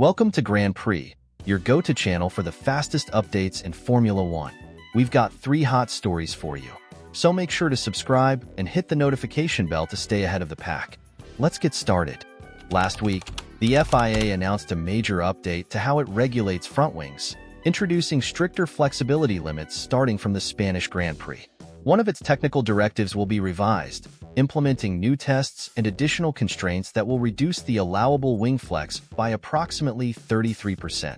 Welcome to Grand Prix, your go-to channel for the fastest updates in Formula One. We've got 3 hot stories for you, so make sure to subscribe and hit the notification bell to stay ahead of the pack. Let's get started. Last week, the FIA announced a major update to how it regulates front wings, introducing stricter flexibility limits starting from the Spanish Grand Prix. One of its technical directives will be revised, implementing new tests and additional constraints that will reduce the allowable wing flex by approximately 33%.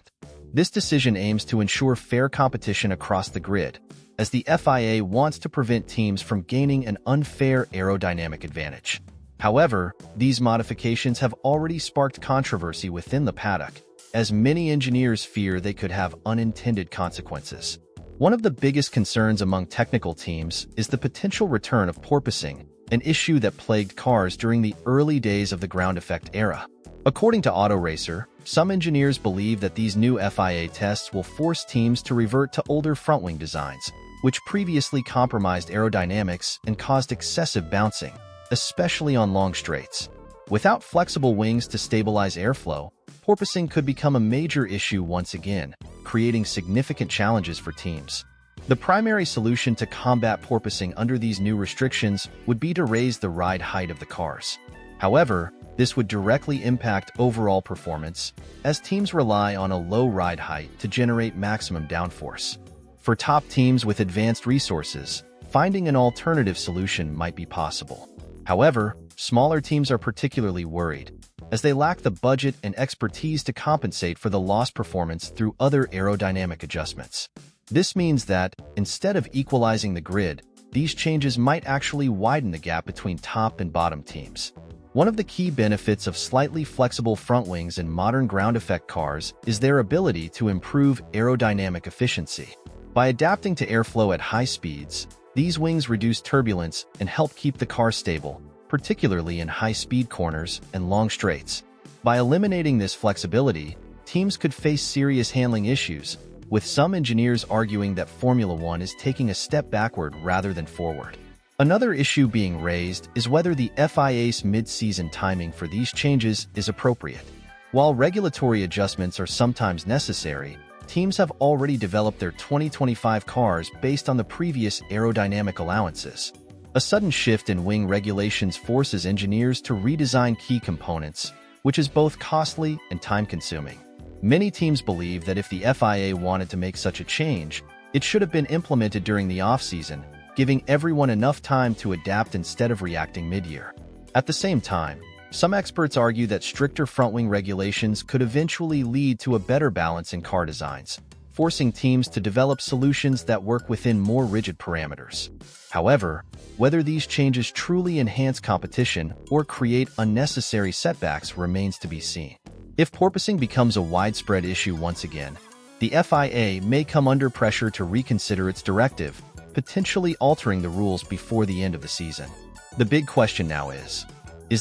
This decision aims to ensure fair competition across the grid, as the FIA wants to prevent teams from gaining an unfair aerodynamic advantage. However, these modifications have already sparked controversy within the paddock, as many engineers fear they could have unintended consequences. One of the biggest concerns among technical teams is the potential return of porpoising, an issue that plagued cars during the early days of the ground effect era. According to Auto Racer, some engineers believe that these new FIA tests will force teams to revert to older front wing designs, which previously compromised aerodynamics and caused excessive bouncing, especially on long straights. Without flexible wings to stabilize airflow, porpoising could become a major issue once again, creating significant challenges for teams. The primary solution to combat porpoising under these new restrictions would be to raise the ride height of the cars. However, this would directly impact overall performance, as teams rely on a low ride height to generate maximum downforce. For top teams with advanced resources, finding an alternative solution might be possible. However, smaller teams are particularly worried, as they lack the budget and expertise to compensate for the lost performance through other aerodynamic adjustments. This means that, instead of equalizing the grid, these changes might actually widen the gap between top and bottom teams. One of the key benefits of slightly flexible front wings in modern ground effect cars is their ability to improve aerodynamic efficiency. By adapting to airflow at high speeds, these wings reduce turbulence and help keep the car stable, particularly in high-speed corners and long straights. By eliminating this flexibility, teams could face serious handling issues, with some engineers arguing that Formula One is taking a step backward rather than forward. Another issue being raised is whether the FIA's mid-season timing for these changes is appropriate. While regulatory adjustments are sometimes necessary, teams have already developed their 2025 cars based on the previous aerodynamic allowances. A sudden shift in wing regulations forces engineers to redesign key components, which is both costly and time-consuming. Many teams believe that if the FIA wanted to make such a change, it should have been implemented during the off-season, giving everyone enough time to adapt instead of reacting mid-year. At the same time, some experts argue that stricter front-wing regulations could eventually lead to a better balance in car designs, forcing teams to develop solutions that work within more rigid parameters. However, whether these changes truly enhance competition or create unnecessary setbacks remains to be seen. If porpoising becomes a widespread issue once again, the FIA may come under pressure to reconsider its directive, potentially altering the rules before the end of the season. The big question now is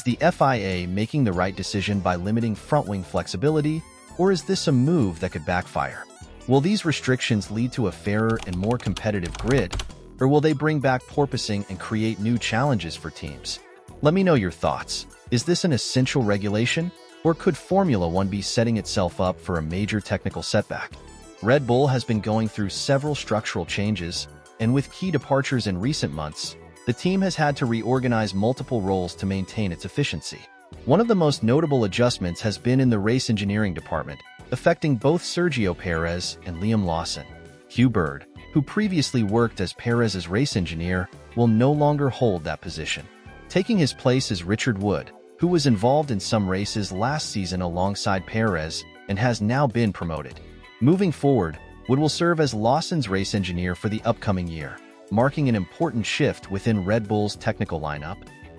the FIA making the right decision by limiting front-wing flexibility, or is this a move that could backfire? Will these restrictions lead to a fairer and more competitive grid, or will they bring back porpoising and create new challenges for teams? Let me know your thoughts. Is this an essential regulation, or could Formula One be setting itself up for a major technical setback? Red Bull has been going through several structural changes, and with key departures in recent months, the team has had to reorganize multiple roles to maintain its efficiency. One of the most notable adjustments has been in the race engineering department, affecting both Sergio Perez and Liam Lawson. Hugh Bird, who previously worked as Perez's race engineer, will no longer hold that position. Taking his place is Richard Wood, who was involved in some races last season alongside Perez and has now been promoted. Moving forward, Wood will serve as Lawson's race engineer for the upcoming year, marking an important shift within Red Bull's technical lineup.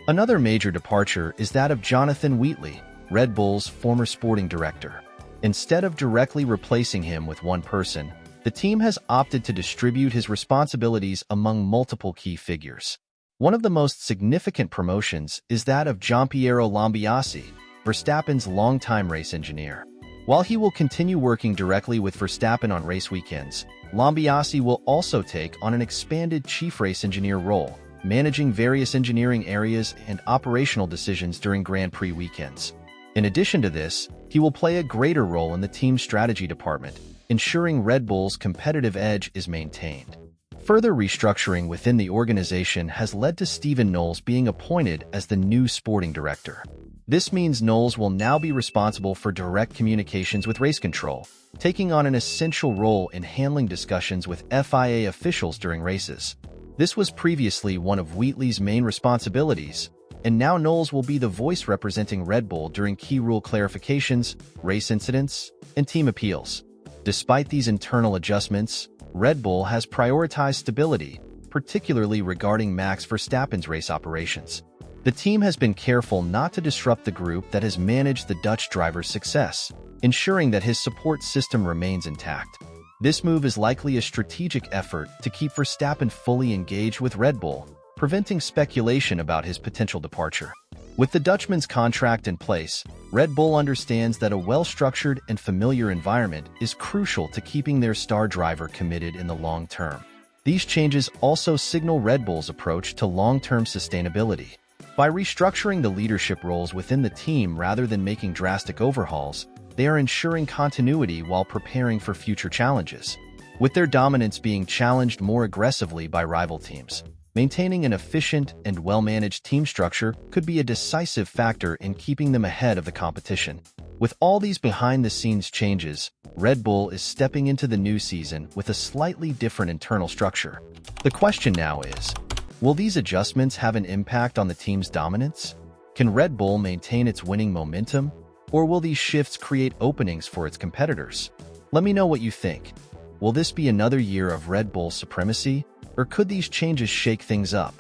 Another major departure is that of Jonathan Wheatley, Red Bull's former sporting director. Instead of directly replacing him with one person, the team has opted to distribute his responsibilities among multiple key figures. One of the most significant promotions is that of Giampiero Lambiase, Verstappen's longtime race engineer. While he will continue working directly with Verstappen on race weekends, Lambiase will also take on an expanded chief race engineer role, managing various engineering areas and operational decisions during Grand Prix weekends. In addition to this, he will play a greater role in the team's strategy department, ensuring Red Bull's competitive edge is maintained. Further restructuring within the organization has led to Stephen Knowles being appointed as the new sporting director. This means Knowles will now be responsible for direct communications with race control, taking on an essential role in handling discussions with FIA officials during races. This was previously one of Wheatley's main responsibilities, and now Knowles will be the voice representing Red Bull during key rule clarifications, race incidents, and team appeals. Despite these internal adjustments, Red Bull has prioritized stability, particularly regarding Max Verstappen's race operations. The team has been careful not to disrupt the group that has managed the Dutch driver's success, ensuring that his support system remains intact. This move is likely a strategic effort to keep Verstappen fully engaged with Red Bull, preventing speculation about his potential departure. With the Dutchman's contract in place, Red Bull understands that a well-structured and familiar environment is crucial to keeping their star driver committed in the long term. These changes also signal Red Bull's approach to long-term sustainability. By restructuring the leadership roles within the team rather than making drastic overhauls, they are ensuring continuity while preparing for future challenges. With their dominance being challenged more aggressively by rival teams, maintaining an efficient and well-managed team structure could be a decisive factor in keeping them ahead of the competition. With all these behind-the-scenes changes, Red Bull is stepping into the new season with a slightly different internal structure. The question now is, will these adjustments have an impact on the team's dominance? Can Red Bull maintain its winning momentum, or will these shifts create openings for its competitors? Let me know what you think. Will this be another year of Red Bull supremacy, or could these changes shake things up?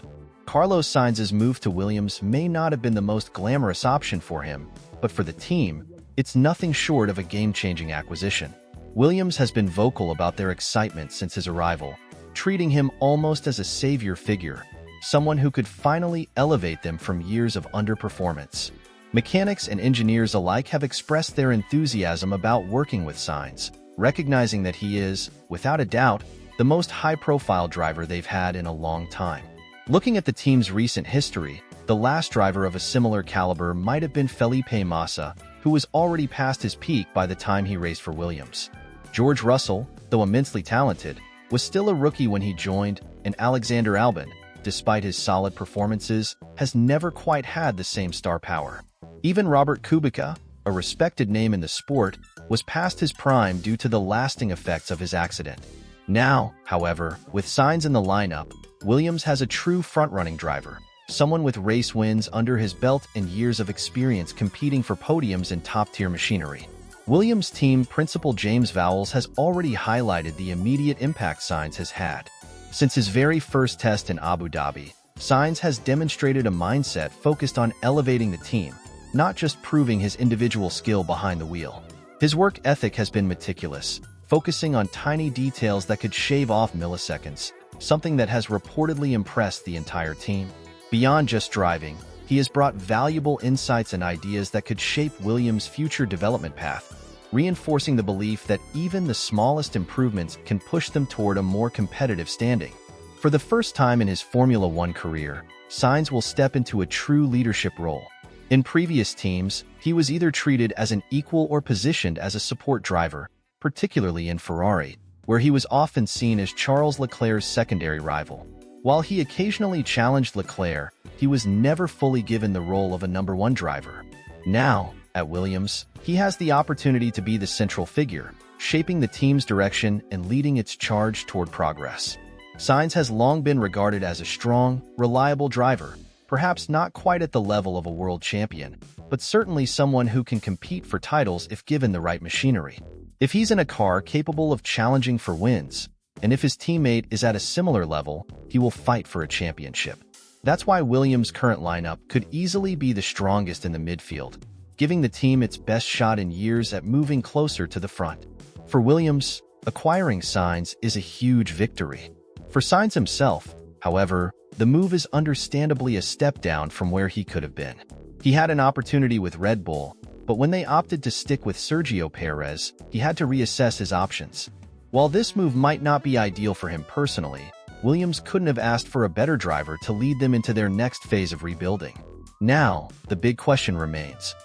Carlos Sainz's move to Williams may not have been the most glamorous option for him, but for the team, it's nothing short of a game-changing acquisition. Williams has been vocal about their excitement since his arrival, treating him almost as a savior figure, someone who could finally elevate them from years of underperformance. Mechanics and engineers alike have expressed their enthusiasm about working with Sainz, recognizing that he is, without a doubt, the most high-profile driver they've had in a long time. Looking at the team's recent history, the last driver of a similar caliber might have been Felipe Massa, who was already past his peak by the time he raced for Williams. George Russell, though immensely talented, was still a rookie when he joined, and Alexander Albon, despite his solid performances, has never quite had the same star power. Even Robert Kubica, a respected name in the sport, was past his prime due to the lasting effects of his accident. Now, however, with Sainz in the lineup, Williams has a true front-running driver, someone with race wins under his belt and years of experience competing for podiums in top-tier machinery. Williams' team principal James Vowles has already highlighted the immediate impact Sainz has had. Since his very first test in Abu Dhabi, Sainz has demonstrated a mindset focused on elevating the team, not just proving his individual skill behind the wheel. His work ethic has been meticulous, focusing on tiny details that could shave off milliseconds, something that has reportedly impressed the entire team. Beyond just driving, he has brought valuable insights and ideas that could shape Williams' future development path, reinforcing the belief that even the smallest improvements can push them toward a more competitive standing. For the first time in his Formula One career, Sainz will step into a true leadership role. In previous teams, he was either treated as an equal or positioned as a support driver, particularly in Ferrari, where he was often seen as Charles Leclerc's secondary rival. While he occasionally challenged Leclerc, he was never fully given the role of a number one driver. Now, at Williams, he has the opportunity to be the central figure, shaping the team's direction and leading its charge toward progress. Sainz has long been regarded as a strong, reliable driver, perhaps not quite at the level of a world champion, but certainly someone who can compete for titles if given the right machinery. If he's in a car capable of challenging for wins, and if his teammate is at a similar level, he will fight for a championship. That's why Williams' current lineup could easily be the strongest in the midfield, giving the team its best shot in years at moving closer to the front. For Williams, acquiring Sainz is a huge victory. For Sainz himself, however, the move is understandably a step down from where he could have been. He had an opportunity with Red Bull, but when they opted to stick with Sergio Perez, he had to reassess his options. While this move might not be ideal for him personally, Williams couldn't have asked for a better driver to lead them into their next phase of rebuilding. Now, the big question remains.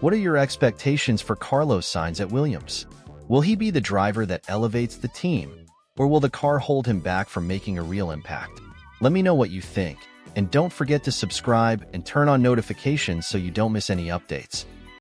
What are your expectations for Carlos Sainz at Williams? Will he be the driver that elevates the team, or will the car hold him back from making a real impact? Let me know what you think, and don't forget to subscribe and turn on notifications so you don't miss any updates.